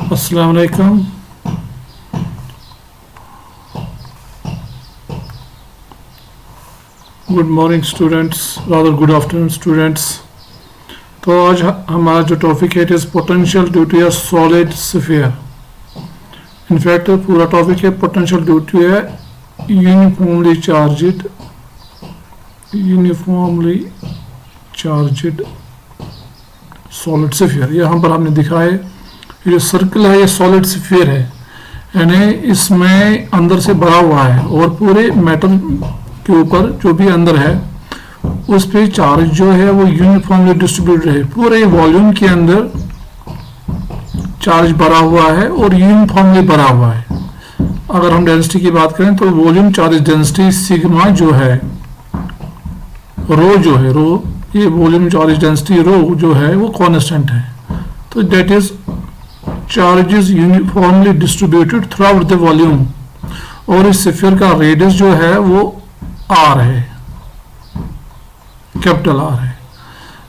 Assalamu alaikum. Good morning students, rather good afternoon students. तो आज हमारा जो टॉपिक है it is potential due to a solid sphere. In fact पूरा topic है potential due to a uniformly charged solid sphere. यहाँ पर हमने दिखा है ये सर्कल है, ये सॉलिड स्फीयर है, यानी इसमें अंदर से भरा हुआ है और पूरे मेटल के ऊपर जो भी अंदर है उस पे चार्ज जो है वो यूनिफॉर्मली डिस्ट्रीब्यूटेड है। पूरे वॉल्यूम के अंदर चार्ज भरा हुआ है और यूनिफॉर्मली भरा हुआ है। अगर हम डेंसिटी की बात करें तो वॉल्यूम चार्ज डेंसिटी सिग्मा जो है, रो ये वॉल्यूम चार्ज डेंसिटी रो जो है वो कांस्टेंट है। तो that is charge is uniformly distributed through out the volume. और इस स्फीयर का रेडियस जो है वो आर है, कैपिटल आर है।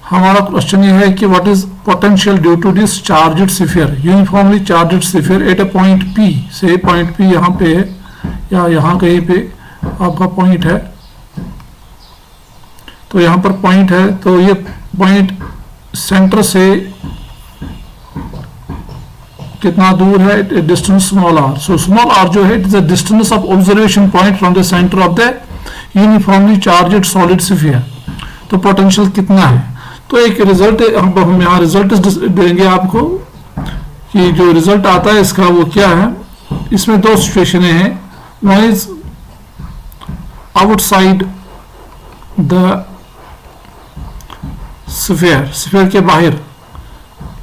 हमारा क्वेश्चन ये है कि what is potential due to this charged sphere, uniformly charged sphere at a point P. से पॉइंट पी यहाँ पे है या यहाँ कहीं पे आपका पॉइंट है, तो यहाँ पर पॉइंट है। तो ये पॉइंट सेंटर से कितना दूर है, distance small R. So small R जो है it is the distance of observation point from the centre of the uniformly charged solid sphere. तो पोटेंशियल कितना है, तो एक रिजल्ट हम यहाँ रिजल्ट देंगे आपको कि जो रिजल्ट आता है इसका वो क्या है। इसमें दो सिचुएशन हैं, one is outside the sphere के बाहर,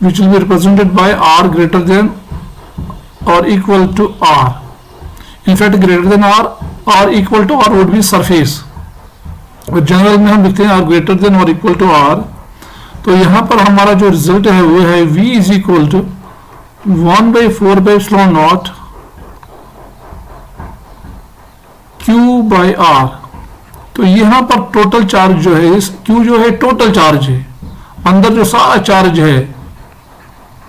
which will be represented by r greater than or equal to r. In fact, greater than r or equal to r would be surface. और जनरल में हम लिखते हैं r greater than or equal to r। तो यहाँ पर हमारा जो रिजल्ट है वो है v is equal to 1/4 by epsilon naught q by r। तो यहाँ पर टोटल चार्ज जो है, q जो है टोटल चार्ज है, अंदर जो सारा चार्ज है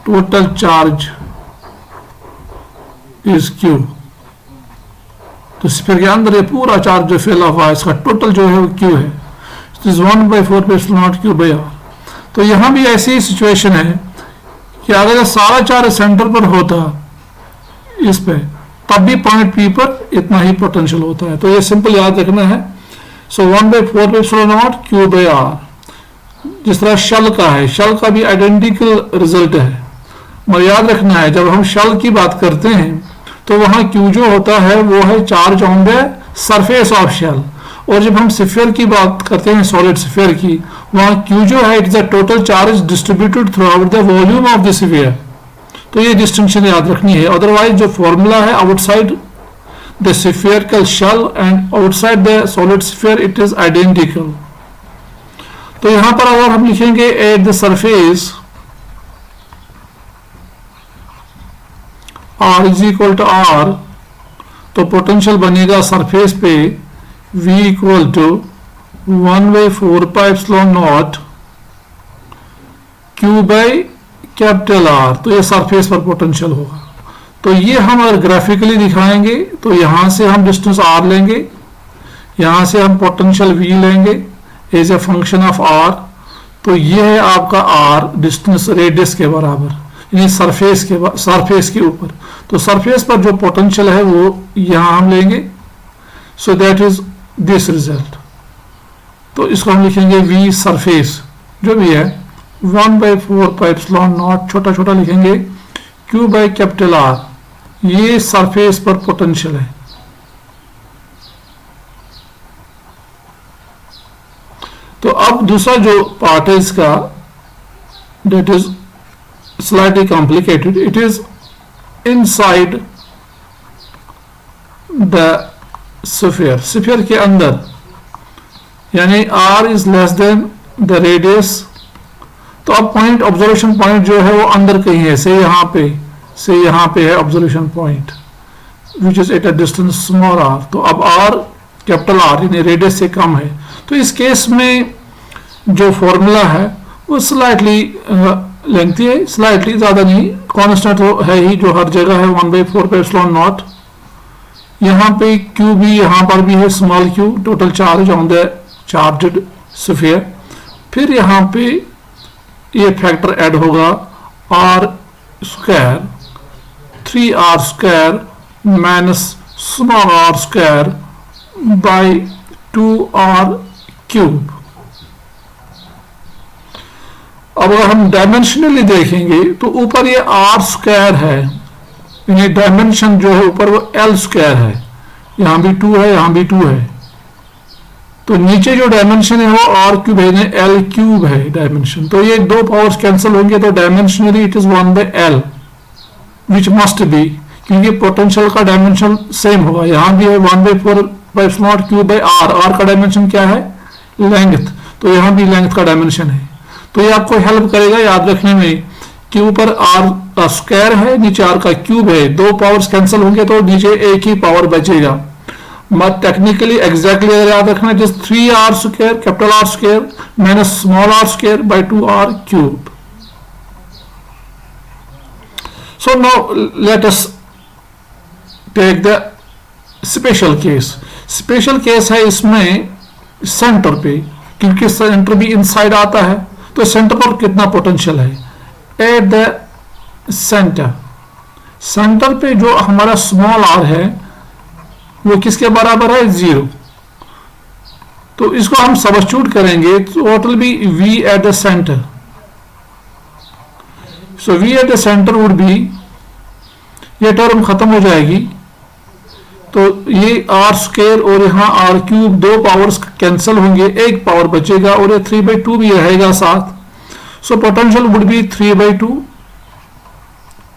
टोटल चार्ज इज क्यू। तो स्फीयर के अंदर ये पूरा चार्ज जो फैला हुआ है इसका टोटल जो है वो क्यू है। Is 1/4 by epsilon naught q by r। तो यहाँ भी ऐसी ही सिचुएशन है कि अगर ये सारा चार्ज सेंटर पर होता इस पे तब भी पॉइंट पी पर इतना ही पोटेंशियल होता है। तो ये सिंपल याद रखना है। सो 1/4 by epsilon naught q by r। जिस तरह शल का है, शल का भी आइडेंटिकल रिजल्ट है, मगर याद रखना है जब हम शल की बात करते हैं तो वहां क्यू जो होता है वो है charge on the surface of shell, और जब हम स्फीयर की बात करते हैं सॉलिड स्फीयर की, वहां क्यू जो है it is the total charge distributed through out the volume of the sphere. तो ये डिस्टिंक्शन याद रखनी है, अदरवाइज जो फॉर्मूला है outside the spherical shell and outside the solid sphere it is identical. तो यहां पर अगर हम लिखेंगे at the surface R is equal to R, तो पोटेंशियल बनेगा सरफेस पे V equal to 1/4 pi epsilon naught Q by capital R। तो ये सरफेस पर पोटेंशियल होगा। तो ये हम अगर ग्राफिकली दिखाएंगे तो यहां से हम डिस्टेंस R लेंगे, यहां से हम पोटेंशियल V लेंगे as a function of R। तो ये है आपका R डिस्टेंस रेडियस के बराबर, यानी सरफेस के ऊपर। तो सरफेस पर जो पोटेंशियल है वो यहां हम लेंगे। So that is this result. तो इसको हम लिखेंगे V सरफेस जो भी है 1/4 पाई एप्सिलॉन नॉट, छोटा छोटा लिखेंगे, Q बाई कैपिटल R। ये सरफेस पर पोटेंशियल है। तो अब दूसरा जो पार्ट है इसका, that is slightly complicated. It is inside the sphere, sphere के अंदर, यानी r is less than the radius। तो अब पॉइंट ऑब्जर्वेशन पॉइंट जो है वो अंदर कहीं है, से यहाँ पे है observation point which is at a distance small r। तो अब r कैपिटल R यानी रेडियस से कम है। तो इस केस में जो फॉर्मूला है वो स्लाइटली लेंथी है स्लाइटली, ज्यादा नहीं, कांस्टेंट तो है ही जो हर जगह है 1/4 पे एप्सिलॉन नॉट। यहाँ पे क्यू भी यहाँ पर भी है small q, total charge on the charged sphere. फिर यहाँ पे ये फैक्टर ऐड होगा R square 3r square minus small r square by 2r cube. अब अगर हम डायमेंशनली देखेंगे तो ऊपर ये r स्क्वायर है, यानी डायमेंशन जो है ऊपर वो l स्क्वायर है, यहां भी 2 है, यहां भी 2 है। तो नीचे जो डायमेंशन है वो r क्यूब है, l क्यूब है डायमेंशन। तो ये दो पावर्स कैंसिल होंगे तो dimensionally it is 1/l which must be, क्योंकि पोटेंशियल का डायमेंशन सेम होगा। यहां भी है 1/4 क्यूब बाई r का डायमेंशन क्या है? लेंथ। तो यहां भी लेंथ का डायमेंशन है। तो ये आपको हेल्प करेगा याद रखने में कि ऊपर r का स्क्वायर है, नीचे r का क्यूब है, दो पावर्स कैंसिल होंगे तो नीचे एक ही पावर बचेगा। मत टेक्निकली एग्जैक्टली अगर याद रखना है, just 3r square capital R square minus small r square by 2r cube. So now let us take the special case. Special case है इसमें सेंटर पे, क्योंकि सेंटर भी इनसाइड आता है, तो सेंटर पर कितना पोटेंशियल है? एट द सेंटर, सेंटर पे जो हमारा स्मॉल r है वो किसके बराबर है? 0। तो इसको हम सब्स्टिट्यूट करेंगे तो टोटल भी v at the centre. So v at the centre would be, ये टर्म खत्म हो जाएगी तो ये r स्क्वायर और यहाँ r क्यूब, दो पावर्स कैंसिल होंगे, एक पावर बचेगा और ये 3/2 भी रहेगा साथ। सो पोटेंशियल वुड बी 3/2,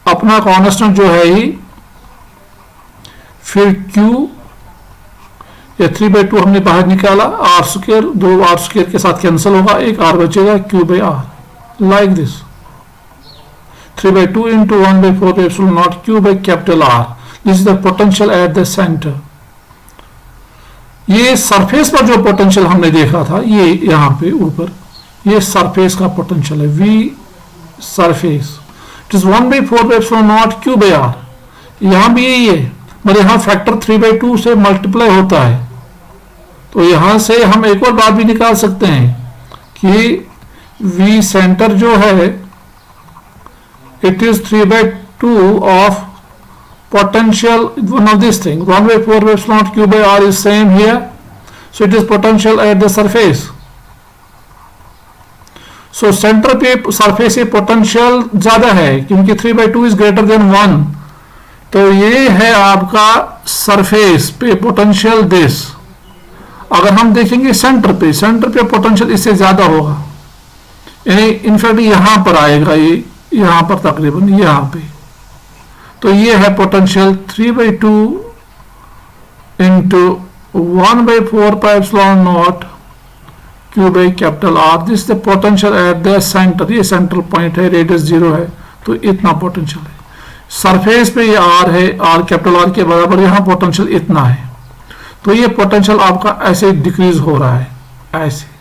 अपना कांस्टेंट जो है ही, फिर Q, ये 3/2 हमने बाहर निकाला, r स्क्वायर, दो r स्क्वायर के साथ कैंसिल होगा, एक r बचेगा, Q/r, like this 3/2 into 1/4 epsilon naught Q by capital R. This is the potential at the center. ये सरफेस पर जो पोटेंशियल हमने देखा था, ये यहाँ पे ऊपर, ये सरफेस का पोटेंशियल है, V surface, it is 1/4 epsilon naught Q by R। यहाँ भी यही है, मगर यहाँ फैक्टर 3/2 से मल्टीप्लाई होता है। तो यहाँ से हम एक और बात भी निकाल सकते हैं कि V सेंटर जो है it is 3/2 of potential, one of these things, 1/4 epsilon naught Q by R is same here, so it is potential at the surface. So center पे सरफेस से पोटेंशियल ज्यादा है क्योंकि 3/2 is greater than 1। तो ये है आपका सरफेस पे पोटेंशियल दिस। अगर हम देखेंगे सेंटर पे पोटेंशियल इससे ज्यादा होगा, यानी इनफैक्ट यहां पर आएगा, ये यहां पर तकरीबन यहां पे। तो ये है potential 3/2 into 1/4 pi epsilon naught Q by capital R। This the potential at the centre, ये सेंट्रल पॉइंट है, रेडियस 0 है, तो इतना पोटेंशियल है। सरफेस पे ये R है, R कैपिटल R के बराबर, यहां पोटेंशियल इतना है। तो ये पोटेंशियल आपका ऐसे डिक्रीज हो रहा है, ऐसे।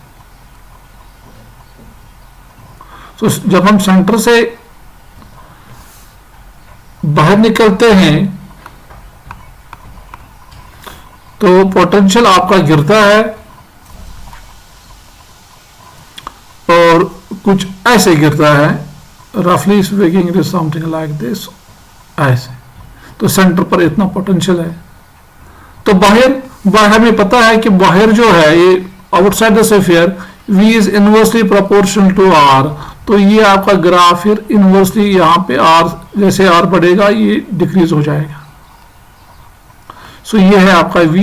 तो जब हम सेंटर से बाहर निकलते हैं तो पोटेंशियल आपका गिरता है और कुछ ऐसे गिरता है, रफली speaking it is something like this, ऐसे। तो सेंटर पर इतना पोटेंशियल है। तो बाहर हमें पता है कि बाहर जो है ये outside the sphere V is inversely proportional to R। तो ये आपका ग्राफ फिर इनवर्सली यहाँ पे R, जैसे R बढ़ेगा ये डिक्रीज हो जाएगा। सो ये है आपका V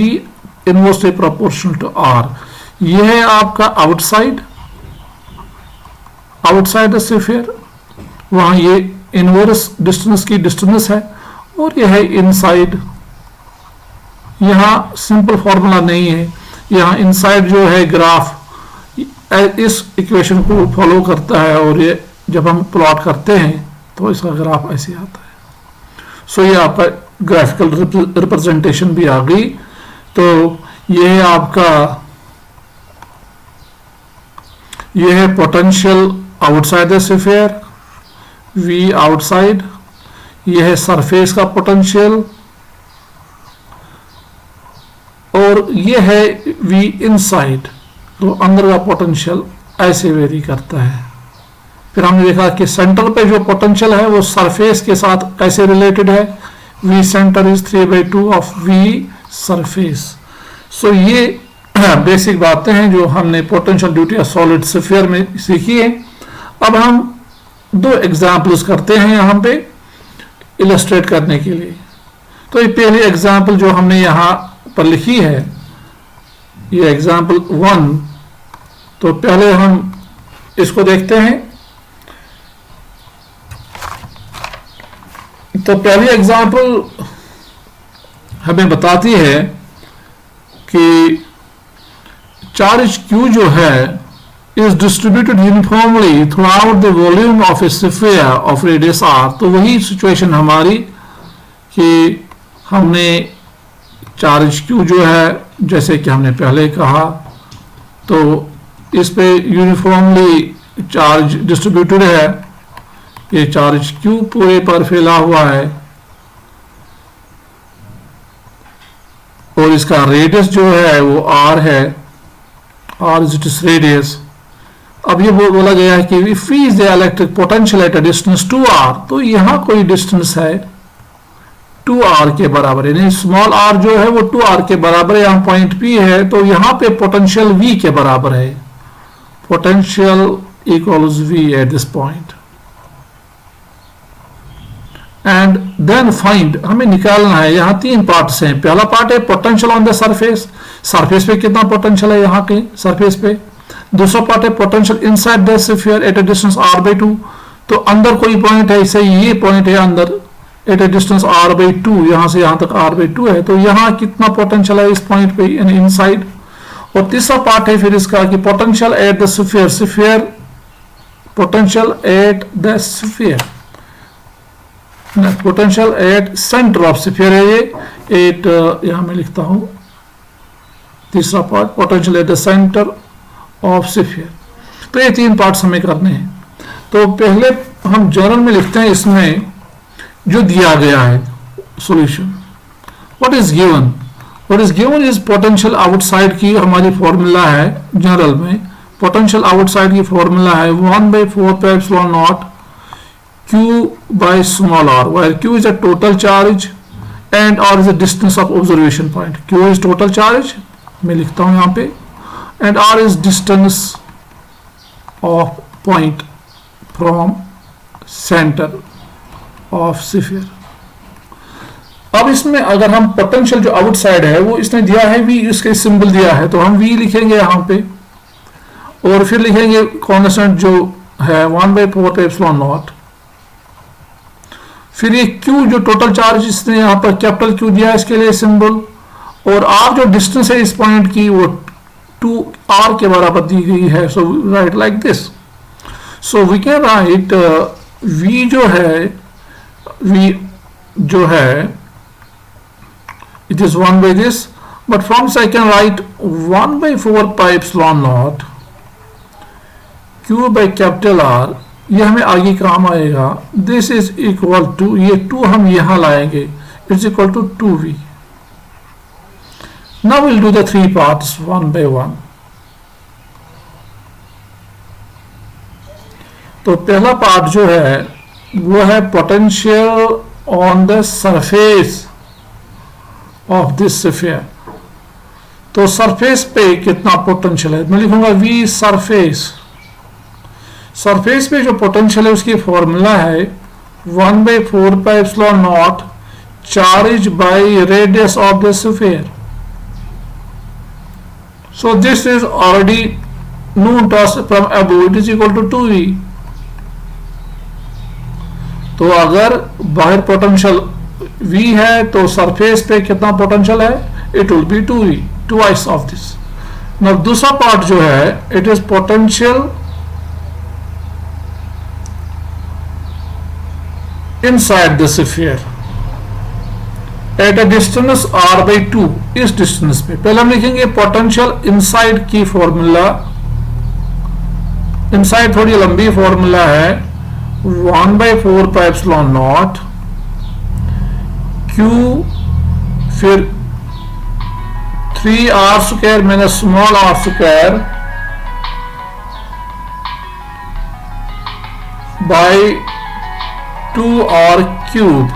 inversely proportional to R। ये है आपका आउटसाइड द स्फीयर, वहां ये इनवर्स डिस्टेंस की डिस्टेंस है, और यह है इनसाइड। यहां सिंपल फॉर्मूला नहीं है, यहां इनसाइड जो है ग्राफ इस इक्वेशन को फॉलो करता है, और ये जब हम प्लॉट करते हैं तो इसका ग्राफ ऐसे आता है। सो ये आपका ग्राफिकल रिप्रेजेंटेशन भी आ गई। तो ये है आपका, ये है potential outside the sphere, V outside, यह है सरफेस का पोटेंशियल, और यह है V इनसाइड, तो अंदर का पोटेंशियल ऐसे वेरी करता है। फिर हमने देखा कि सेंटर पे जो पोटेंशियल है वो सरफेस के साथ कैसे रिलेटेड है, V centre is 3/2 of V surface. So ये बेसिक बातें हैं जो हमने potential due to of solid sphere में सीखी है। अब हम दो एग्जाम्पल्स करते हैं यहाँ पे इलस्ट्रेट करने के लिए। तो ये पहली एग्जाम्पल जो हमने यहाँ पर लिखी है, ये एग्जाम्पल 1, तो पहले हम इसको देखते हैं। तो पहली एग्जाम्पल हमें बताती है कि चार्ज Q जो है is distributed uniformly throughout the volume of a sphere of radius r। तो वही सिचुएशन हमारी कि हमने चार्ज Q जो है, जैसे कि हमने पहले कहा, तो इस पे यूनिफॉर्मली चार्ज डिस्ट्रीब्यूटेड है, ये चार्ज Q पूरे पर फैला हुआ है, और इसका रेडियस जो है वो r है, r is its radius। अब ये बोला गया है कि if V is the electric potential at a distance 2r, तो यहाँ कोई डिस्टेंस है 2r के बराबर है, यानी स्मॉल r जो है वो 2r के बराबर है, यहाँ पॉइंट P है, तो यहाँ पे पोटेंशियल V के बराबर है, potential equals V at this point. And then find, हमें निकालना है, यहाँ तीन पार्ट्स हैं। पहला पार्ट है potential on the surface, surface पे कितना पोटेंशियल है यहाँ के सरफेस पे। दूसरा पार्ट है potential inside the sphere at a distance r/2, तो अंदर कोई पॉइंट है, इसे ये पॉइंट है अंदर एट अ डिस्टेंस r/2, यहाँ से यहाँ तक r/2 है, तो यहाँ कितना पोटेंशियल है इस पॉइंट पे यानी इनसाइड। और तीसरा पार्ट है फिर इसका कि potential at the sphere, sphere potential at the sphere, potential at centre of sphere है ये, एट यहाँ मैं लिखता हूं तीसरा part, potential at the centre of sphere. तो ये तीन पार्ट्स हमें करने हैं। तो पहले हम जर्नल में लिखते हैं, इसमें जो दिया गया है solution, what is given, what is given is potential outside की हमारी फॉर्मूला है जनरल में, पोटेंशियल आउटसाइड की फॉर्मूला है 1/4πε0 Q by small r, where Q is a total charge and r is the distance of observation point। Q is total charge, मैं लिखता हूं यहाँ पे, and r is distance of point from center of sphere। अब इसमें अगर हम potential जो आउटसाइड है वो इसने दिया है V, इसके सिंबल दिया है, तो हम V लिखेंगे यहाँ पे, और फिर लिखेंगे कांस्टेंट जो है 1/4πε0, फिर ये Q जो टोटल चार्ज इसने यहाँ पर कैपिटल Q दिया है इसके लिए सिंबल, और R जो डिस्टेंस है इस पॉइंट की वो 2r के बराबर दी गई है। So write like this, so we can write V जो है it is 1 by this, but from this I can write 1/4πε0 Q by capital R, ये हमें आगे काम आएगा। दिस इज इक्वल टू, ये 2 हम यहां लाएंगे, it's equal to 2v। Now will do the 3 parts 1 by 1। तो पहला पार्ट जो है वो है potential on the surface of this sphere. तो सरफेस पे कितना पोटेंशियल है, मैं लिखूंगा V सरफेस। सरफेस पे जो पोटेंशियल है उसकी फॉर्मूला है 1/4πε0 charge by radius of the sphere. So this is already known to us from above, it is equal to 2v। तो अगर बाहर पोटेंशियल V है तो सरफेस पे कितना पोटेंशियल है, it will be 2v, twice of this. Now दूसरा part जो है it is potential inside the sphere at a distance r/2, इस डिस्टेंस पे। पहले हम लिखेंगे पोटेंशियल इनसाइड की फॉर्मूला, इनसाइड थोड़ी लंबी फॉर्मूला है 1/4 पाई एप्सिलॉन नॉट Q, फिर 3r square minus small r square by 2r cube